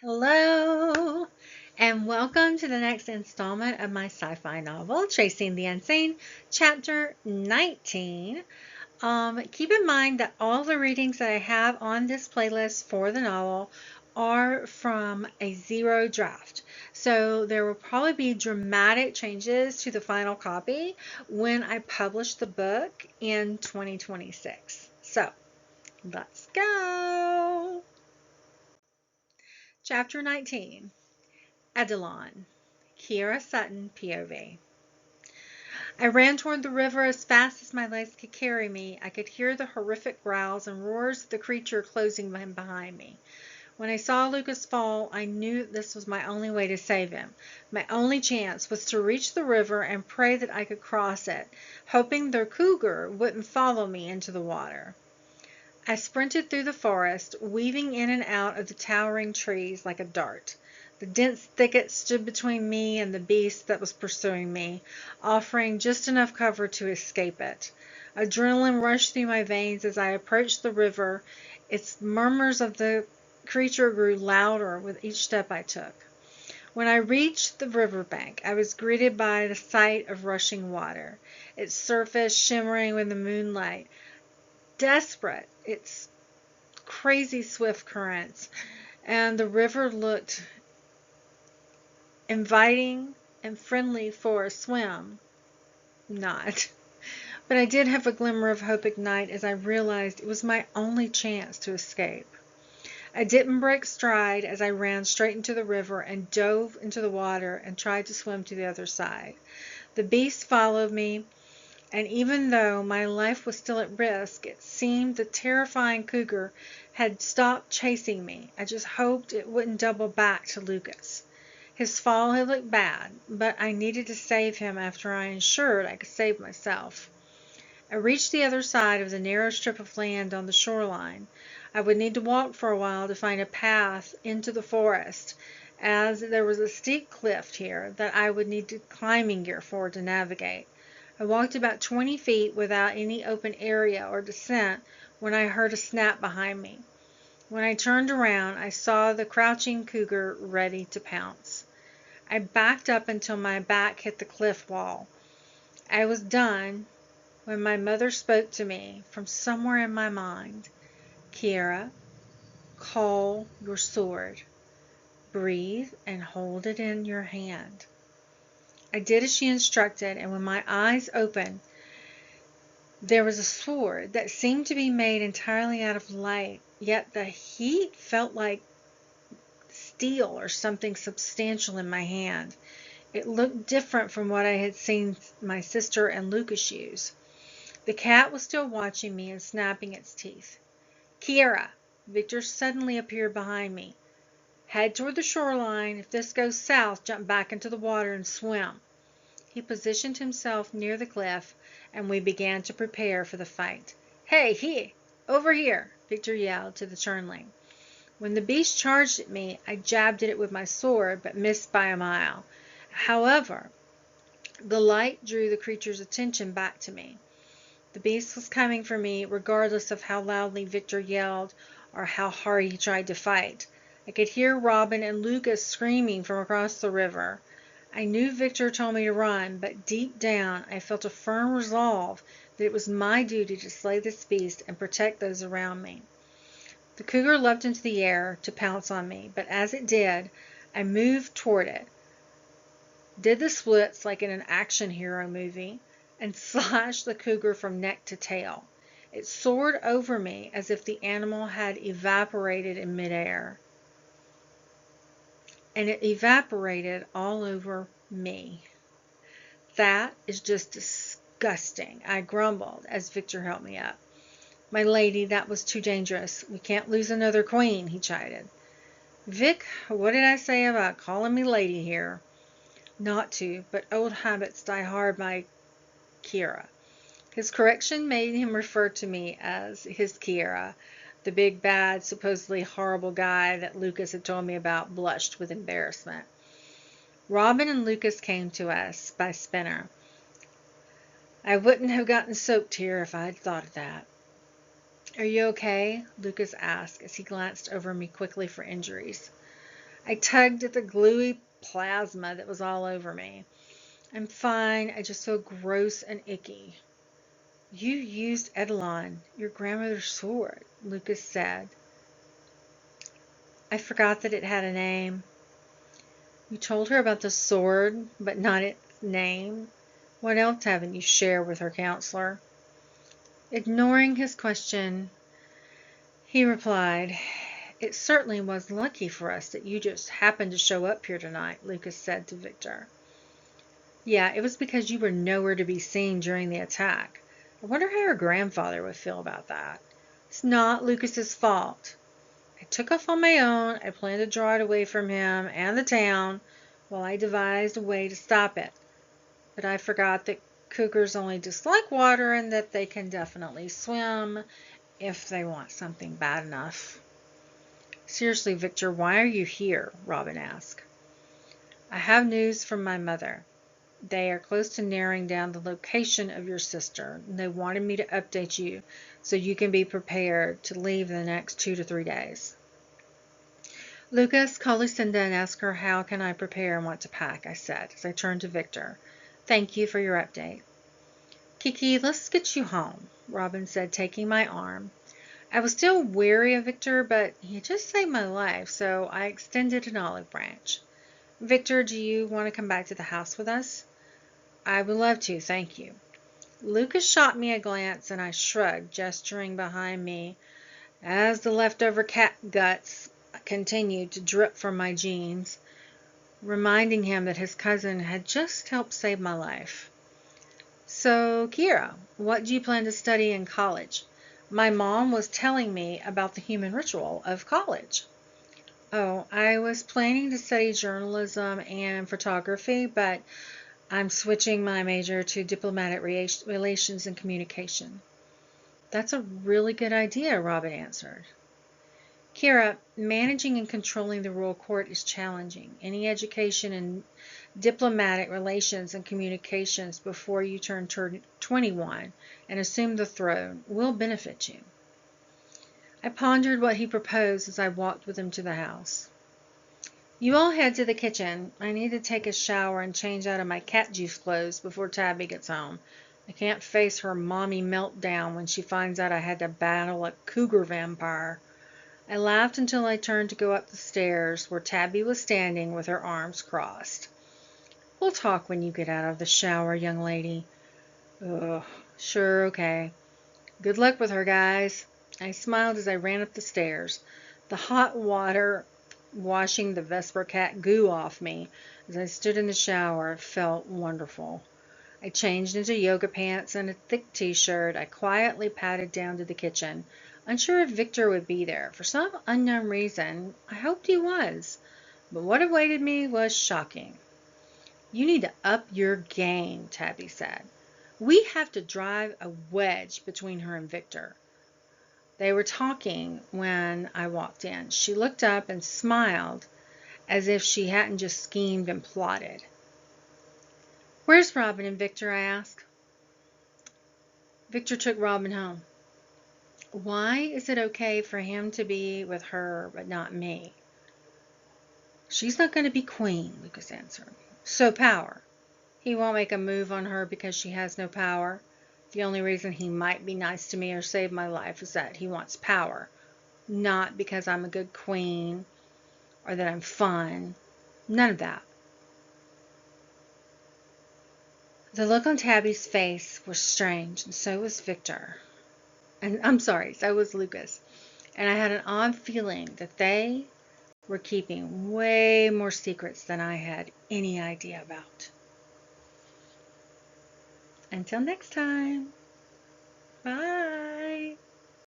Hello, and welcome to the next installment of my sci-fi novel, Chasing the Unseen, Chapter 19. Keep in mind that all the readings that I have on this playlist for the novel are from a zero draft. So there will probably be dramatic changes to the final copy when I publish the book in 2026. So let's go. Chapter 19. Eidolon, Kiera Sutton, POV. I ran toward the river as fast as my legs could carry me. I could hear the horrific growls and roars of the creature closing behind me. When I saw Lucas fall, I knew this was my only way to save him. My only chance was to reach the river and pray that I could cross it, hoping the cougar wouldn't follow me into the water. I sprinted through the forest, weaving in and out of the towering trees like a dart. The dense thicket stood between me and the beast that was pursuing me, offering just enough cover to escape it. Adrenaline rushed through my veins as I approached the river. Its murmurs of the creature grew louder with each step I took. When I reached the riverbank, I was greeted by the sight of rushing water, its surface shimmering with the moonlight. Desperate, its crazy swift currents, and the river looked inviting and friendly for a swim. Not. But I did have a glimmer of hope ignite as I realized it was my only chance to escape. I didn't break stride as I ran straight into the river and dove into the water and tried to swim to the other side. The beast followed me, and even though my life was still at risk, it seemed the terrifying cougar had stopped chasing me. I just hoped it wouldn't double back to Lucas. His fall had looked bad, but I needed to save him after I ensured I could save myself. I reached the other side of the narrow strip of land on the shoreline. I would need to walk for a while to find a path into the forest, as there was a steep cliff here that I would need climbing gear for to navigate. I walked about 20 feet without any open area or descent when I heard a snap behind me. When I turned around, I saw the crouching cougar ready to pounce. I backed up until my back hit the cliff wall. I was done when my mother spoke to me from somewhere in my mind. Kiera, call your sword. Breathe and hold it in your hand. I did as she instructed, and when my eyes opened, there was a sword that seemed to be made entirely out of light, yet the heat felt like steel or something substantial in my hand. It looked different from what I had seen my sister and Lucas use. The cat was still watching me and snapping its teeth. Kiera! Victor suddenly appeared behind me. Head toward the shoreline. If this goes south, jump back into the water and swim. He positioned himself near the cliff, and we began to prepare for the fight. Hey, over here, Victor yelled to the turnling. When the beast charged at me, I jabbed at it with my sword, but missed by a mile. However, the light drew the creature's attention back to me. The beast was coming for me, regardless of how loudly Victor yelled or how hard he tried to fight. I could hear Robin and Lucas screaming from across the river. I knew Victor told me to run, but deep down I felt a firm resolve that it was my duty to slay this beast and protect those around me. The cougar leapt into the air to pounce on me, but as it did, I moved toward it, did the splits like in an action hero movie, and slashed the cougar from neck to tail. It soared over me as if the animal had evaporated in midair. And it evaporated all over me. That is just disgusting, I grumbled as Victor helped me up. My lady, that was too dangerous. We can't lose another queen, he chided. Vic, what did I say about calling me lady here? Not to, but old habits die hard by Kiera. His correction made him refer to me as his Kiera. The big, bad, supposedly horrible guy that Lucas had told me about blushed with embarrassment. Robin and Lucas came to us by Spinner. I wouldn't have gotten soaked here if I'd thought of that. Are you okay? Lucas asked as he glanced over me quickly for injuries. I tugged at the gluey plasma that was all over me. I'm fine. I just feel gross and icky. You used Eidolon, your grandmother's sword, Lucas said. I forgot that it had a name. You told her about the sword, but not its name. What else haven't you shared with her, counselor? Ignoring his question, he replied, It certainly was lucky for us that you just happened to show up here tonight, Lucas said to Victor. Yeah, it was because you were nowhere to be seen during the attack. I wonder how her grandfather would feel about that. It's not Lucas's fault. I took off on my own. I planned to draw it away from him and the town while I devised a way to stop it. But I forgot that cougars only dislike water and that they can definitely swim if they want something bad enough. Seriously, Victor, why are you here? Robin asked. I have news from my mother. They are close to narrowing down the location of your sister. They wanted me to update you so you can be prepared to leave in the next 2 to 3 days. Lucas, call Lucinda and ask her how can I prepare and what to pack, I said as I turned to Victor. Thank you for your update. Kiki, let's get you home, Robin said, taking my arm. I was still wary of Victor, but he had just saved my life, so I extended an olive branch. Victor, do you want to come back to the house with us? I would love to, thank you. Lucas shot me a glance and I shrugged, gesturing behind me as the leftover cat guts continued to drip from my jeans, reminding him that his cousin had just helped save my life. So, Kiera, what do you plan to study in college? My mom was telling me about the human ritual of college. Oh, I was planning to study journalism and photography, but I'm switching my major to diplomatic relations and communication. That's a really good idea, Robin answered. Kiera, managing and controlling the royal court is challenging. Any education in diplomatic relations and communications before you turn 21 and assume the throne will benefit you. I pondered what he proposed as I walked with him to the house. You all head to the kitchen. I need to take a shower and change out of my cat juice clothes before Tabby gets home. I can't face her mommy meltdown when she finds out I had to battle a cougar vampire. I laughed until I turned to go up the stairs where Tabby was standing with her arms crossed. We'll talk when you get out of the shower, young lady. Ugh, sure, okay. Good luck with her, guys. I smiled as I ran up the stairs, the hot water washing the Vesper cat goo off me as I stood in the shower felt wonderful. I changed into yoga pants and a thick t-shirt. I quietly padded down to the kitchen, unsure if Victor would be there. For some unknown reason, I hoped he was, but what awaited me was shocking. You need to up your game, Tabby said. We have to drive a wedge between her and Victor. They were talking when I walked in. She looked up and smiled as if she hadn't just schemed and plotted. Where's Robin and Victor? I asked. Victor took Robin home. Why is it okay for him to be with her but not me? She's not going to be queen, Lucas answered. So power. He won't make a move on her because she has no power. The only reason he might be nice to me or save my life is that he wants power, not because I'm a good queen or that I'm fun. None of that. The look on Tabby's face was strange, and so was Victor. And I'm sorry, so was Lucas. And I had an odd feeling that they were keeping way more secrets than I had any idea about. Until next time. Bye.